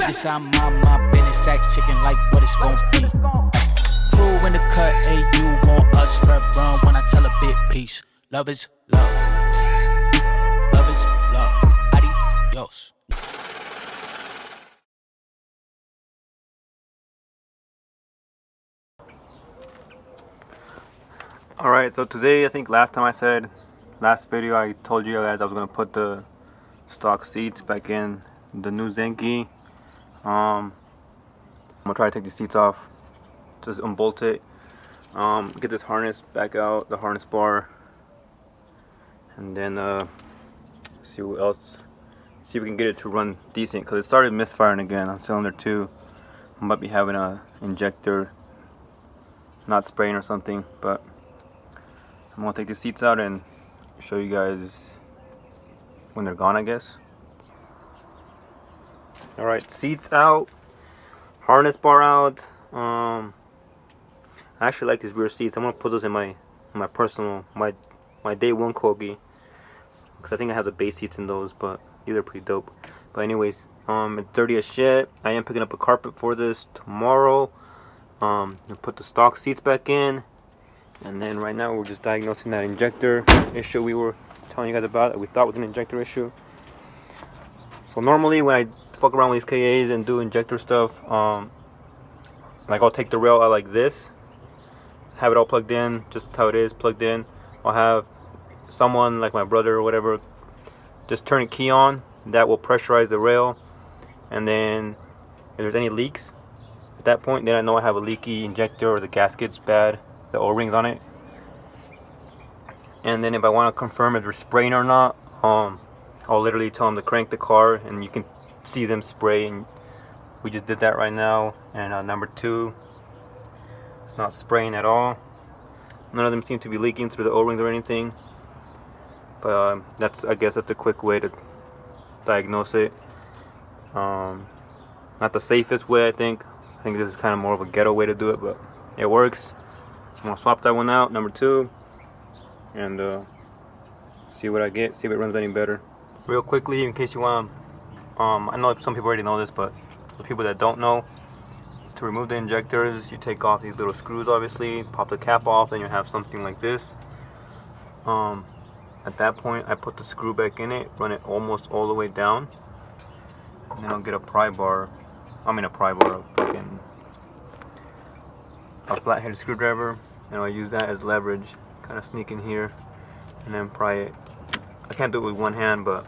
Just I'm my business, stack chicken like what it's gon' be. Crew in the cut, hey, you want us, red run when I tell a bit peace. Love is love. Love is love. Adios. Alright, so today, I think last video I told you guys I was going to put the stock seats back in the new Zenki. I'm going to try to take the seats off, just unbolt it, get this harness back out, the harness bar, and then see what else, see if we can get it to run decent, because it started misfiring again on cylinder 2. I might be having a injector not spraying or something, but I'm going to take the seats out and show you guys when they're gone, I guess. Alright, seats out, harness bar out. I actually like these rear seats. I'm going to put those in my personal, my day one Kogi, because I think I have the base seats in those, but these are pretty dope. But anyways, it's dirty as shit. I am picking up a carpet for this tomorrow. I'll put the stock seats back in. And then right now we're just diagnosing that injector issue we were telling you guys about that we thought was an injector issue. So normally when I fuck around with these KAs and do injector stuff, like I'll take the rail out like this, have it all plugged in, just how it is plugged in. I'll have someone like my brother or whatever just turn a key on that will pressurize the rail, and then if there's any leaks at that point, then I know I have a leaky injector or the gasket's bad, the O-rings on it. And then if I want to confirm if they're spraying or not, I'll literally tell them to crank the car and you can see them spray, and we just did that right now. And number 2, it's not spraying at all. None of them seem to be leaking through the O-rings or anything, but I guess that's a quick way to diagnose it. Not the safest way, I think this is kind of more of a ghetto way to do it, but it works. I'm gonna swap that one out, number 2, and see what I get, see if it runs any better. Real quickly, in case you want, I know some people already know this, but the people that don't know, to remove the injectors, you take off these little screws, obviously, pop the cap off, then you have something like this. At that point, I put the screw back in it, run it almost all the way down, and then I'll get a flathead screwdriver, and I'll use that as leverage, kind of sneak in here and then pry it. I can't do it with one hand, but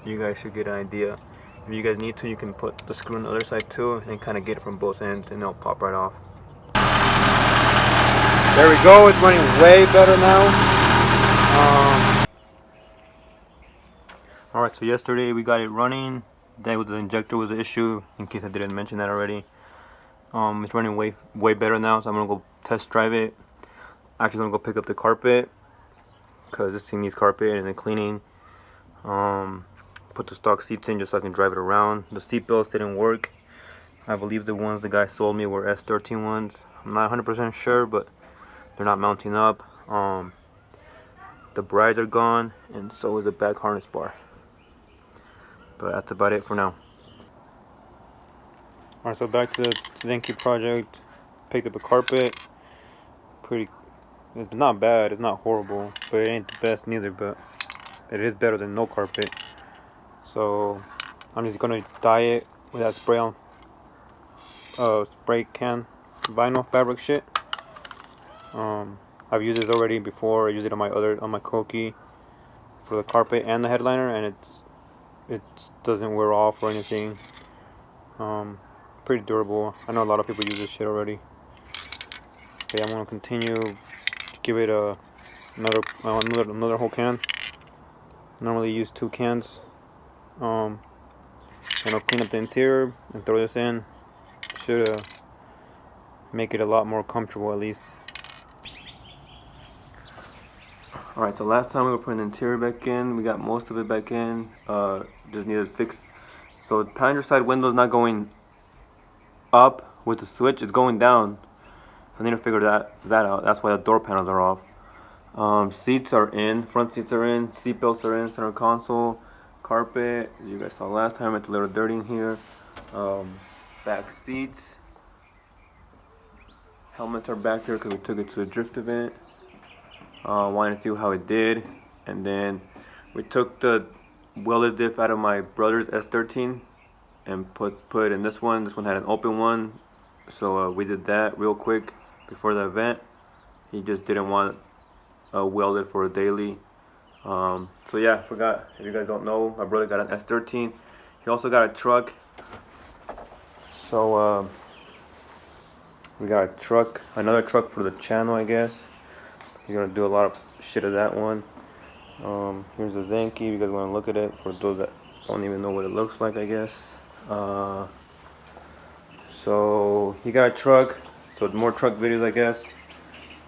you guys should get an idea. If you guys need to, you can put the screw on the other side too and kind of get it from both ends, and it'll pop right off. There we go, it's running way better now. Alright, so yesterday we got it running. Today the injector was the issue, in case I didn't mention that already. It's running way better now, so I'm gonna go test drive it. I'm actually gonna go pick up the carpet, because this thing needs carpet and then cleaning. Put the stock seats in just so I can drive it around. The seat belts didn't work. I believe the ones the guy sold me were S13 ones. I'm not 100% sure, but they're not mounting up. The brides are gone, and so is the back harness bar. But that's about it for now. Alright, so back to the Zenki project. Picked up a carpet. It's not bad, it's not horrible, but it ain't the best neither, but it is better than no carpet. So I'm just gonna dye it with that spray can vinyl fabric shit. I've used this already before. I used it on my Koki for the carpet and the headliner, and it doesn't wear off or anything. Pretty durable. I know a lot of people use this shit already. Okay, I'm gonna continue to give it another whole can. Normally use 2 cans. And I'll clean up the interior and throw this in. Should make it a lot more comfortable, at least. Alright, so last time we were putting the interior back in, we got most of it back in. Just needed fixed. So the passenger side window is not going up with the switch, it's going down. I need to figure that out. That's why the door panels are off. Seats are in, front seats are in, seat belts are in, center console, carpet. You guys saw last time, it's a little dirty in here. Back seats. Helmets are back there because we took it to a drift event. Wanted to see how it did. And then we took the welded diff out of my brother's S13 and put in this one. This one had an open one. So we did that real quick before the event. He just didn't want welded for a daily. So yeah, I forgot. If you guys don't know, my brother got an S13. He also got a truck. So we got a truck, another truck for the channel, I guess. You're gonna do a lot of shit of that one. Here's the Zenki. You guys want to look at it for those that don't even know what it looks like, I guess. So he got a truck. So more truck videos, I guess.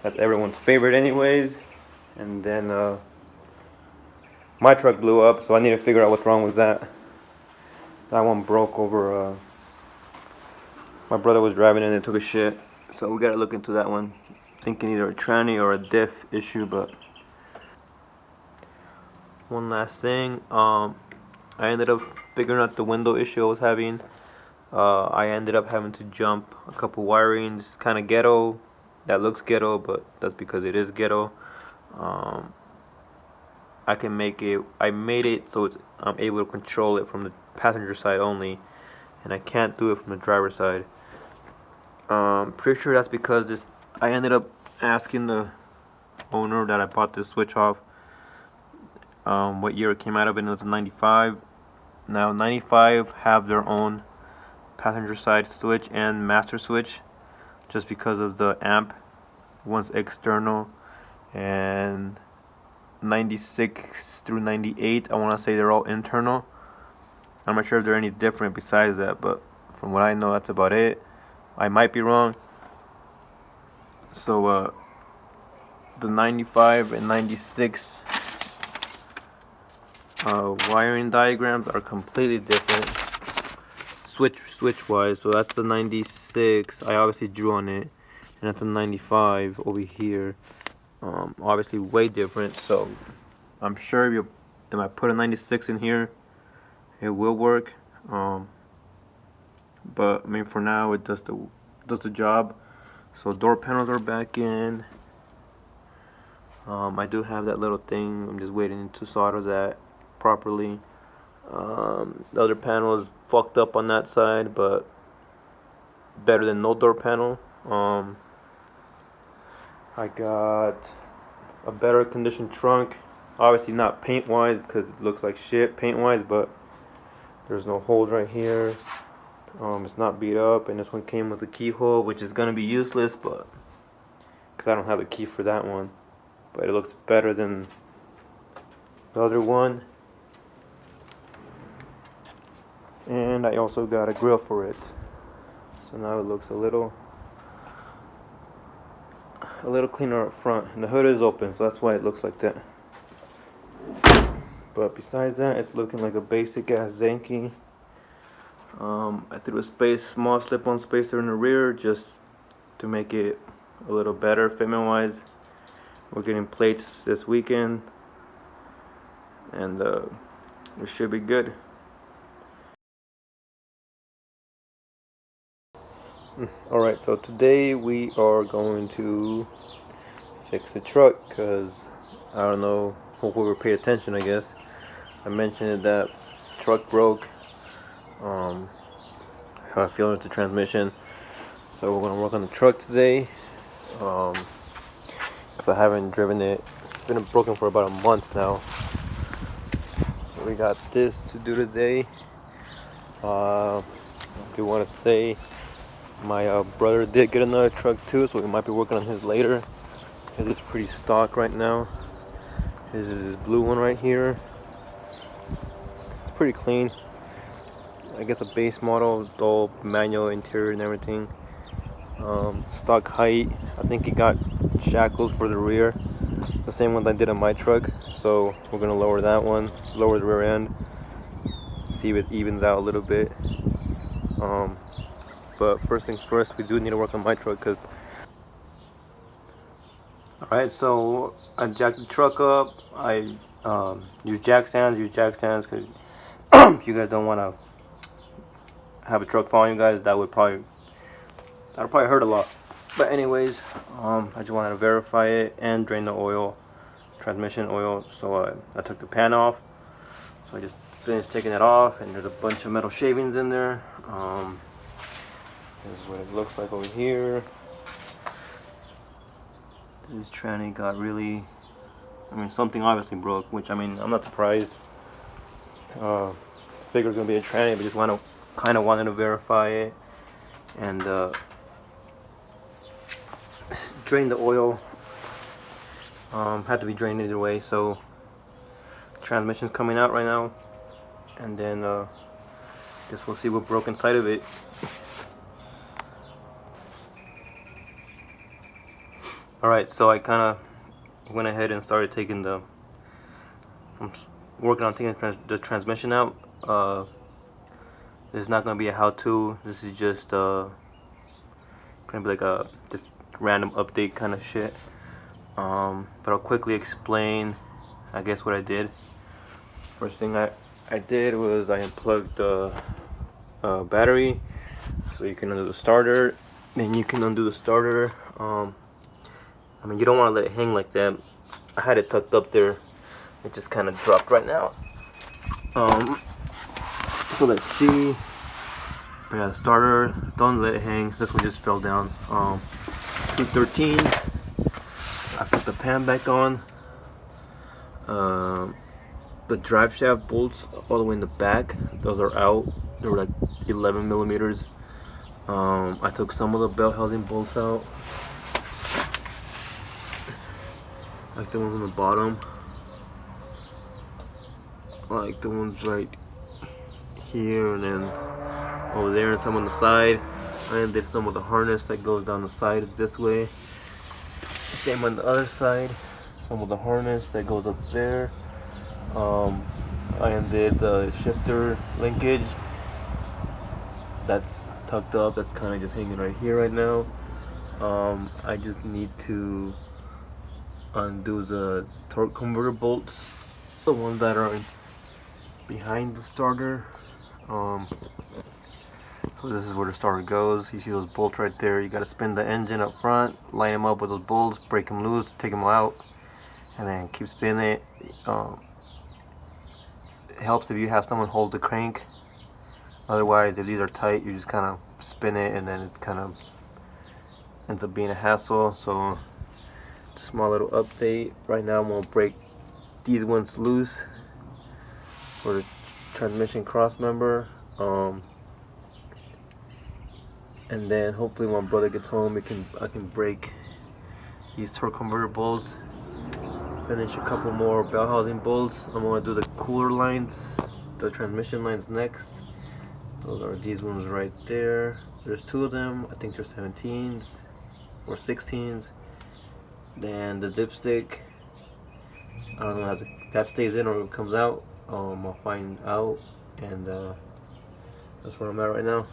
That's everyone's favorite, anyways. And then my truck blew up, so I need to figure out what's wrong with that. That one broke over. My brother was driving in and took a shit, so we gotta look into that one. Thinking either a tranny or a diff issue, but one last thing. I ended up figuring out the window issue I was having. I ended up having to jump a couple wirings. Kind of ghetto. That looks ghetto, but that's because it is ghetto. I can make it. I made it so I'm able to control it from the passenger side only, and I can't do it from the driver's side. Pretty sure that's because this. I ended up asking the owner that I bought this switch off what year it came out of, and it was a 95. Now 95 have their own passenger side switch and master switch, just because of the amp. One's external, and 96 through 98, I want to say they're all internal. I'm not sure if they're any different besides that, but from what I know, that's about it. I might be wrong. So the 95 and 96 wiring diagrams are completely different switch wise. So that's the 96. I obviously drew on it, and that's a 95 over here. Obviously way different. So I'm sure if I put a 96 in here, it will work. But I mean, for now, it does the job. So door panels are back in. I do have that little thing. I'm just waiting to solder that properly. The other panel is fucked up on that side, but better than no door panel. I got a better conditioned trunk. Obviously not paint wise because it looks like shit paint wise, but there's no holes right here. It's not beat up, and this one came with a keyhole, which is gonna be useless, but because I don't have a key for that one. But it looks better than the other one. And I also got a grill for it, so now it looks a little cleaner up front, and the hood is open, so that's why it looks like that. But besides that, it's looking like a basic ass Zenki. I threw a small slip-on spacer in the rear just to make it a little better fitment wise. We're getting plates this weekend, and we should be good. Alright, so today we are going to fix the truck, because I don't know, hopefully we'll pay attention, I guess. I mentioned that truck broke. How I feel with the transmission, so we're gonna work on the truck today. Because I haven't driven it. It's been broken for about a month now. So we got this to do today. I do want to say my brother did get another truck too, so we might be working on his later. His is pretty stock right now. His is this blue one right here. It's pretty clean. I guess a base model, all manual interior and everything. Stock height. I think he got shackles for the rear, the same one I did on my truck. So we're gonna lower that one, lower the rear end, see if it evens out a little bit. But first things first, we do need to work on my truck, because. Alright, so I jacked the truck up. I use jack stands because if you guys don't want to have a truck following you guys, that'll probably hurt a lot. But anyways, I just wanted to verify it and drain the oil, transmission oil. So I took the pan off. So I just finished taking it off, and there's a bunch of metal shavings in there. This is what it looks like over here. This tranny got really, something obviously broke, which I'm not surprised. Figured it was gonna be a tranny, but just kind of wanted to verify it and drain the oil. Had to be drained either way, so transmission's coming out right now, and then guess we'll see what broke inside of it. Alright, so I kind of went ahead and started taking I'm working on taking the transmission out. This is not going to be a how-to. This is just going to be like a just random update kind of shit. But I'll quickly explain, I guess, what I did. First thing I did was I unplugged the battery, so you can undo the starter. Then you can undo the starter. You don't want to let it hang like that. I had it tucked up there. It just kind of dropped right now. So let's see. Yeah, starter. Don't let it hang. This one just fell down. 213. I put the pan back on. The drive shaft bolts all the way in the back, those are out. They were like 11 millimeters. I took some of the belt housing bolts out, like the ones on the bottom, like the ones right here, and then over there, and some on the side. And did some of the harness that goes down the side this way. Same on the other side. Some of the harness that goes up there. I undid the shifter linkage. That's tucked up. That's kind of just hanging right here right now. I just need to undo the torque converter bolts, the ones that are behind the starter. So this is where the starter goes. You see those bolts right there. You got to spin the engine up front, line them up with those bolts, break them loose, take them out, and then keep spinning it. It helps if you have someone hold the crank. Otherwise, if these are tight, you just kind of spin it, and then it kind of ends up being a hassle. So small little update. Right now I'm going to break these ones loose for the transmission cross member. And then hopefully when my brother gets home, I can break these torque converter bolts, finish a couple more bell housing bolts. I'm going to do the cooler lines, the transmission lines next. Those are these ones right there. There's two of them. I think they're 17s or 16s. Then the dipstick, I don't know if that stays in or it comes out. I'll find out, and that's where I'm at right now.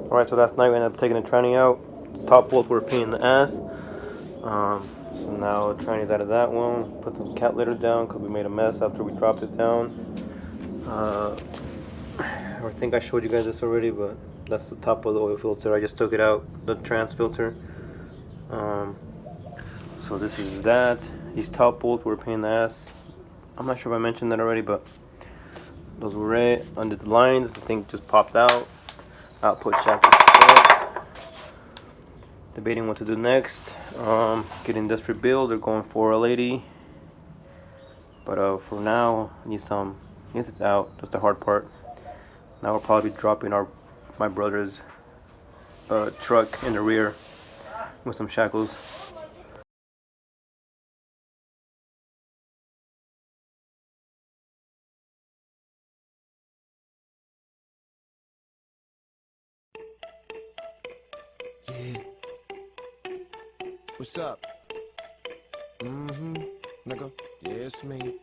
Alright, so last night we ended up taking the tranny out. Top bolts were a pain in the ass. So now the tranny's out of that one. Put some cat litter down because we made a mess after we dropped it down. I think I showed you guys this already, but that's the top of the oil filter. I just took it out, the trans filter. So this is that. These top bolts were a pain in the ass. I'm not sure if I mentioned that already, but those were it. Under the lines, the thing just popped out. Output shaft is debating what to do next. Getting this rebuilt. They're going for 480. But for now, I need some. Yes, it's out. That's the hard part. Now we'll probably be dropping my brother's truck in the rear with some shackles. Yeah. What's up? Nigga. Yeah, it's me.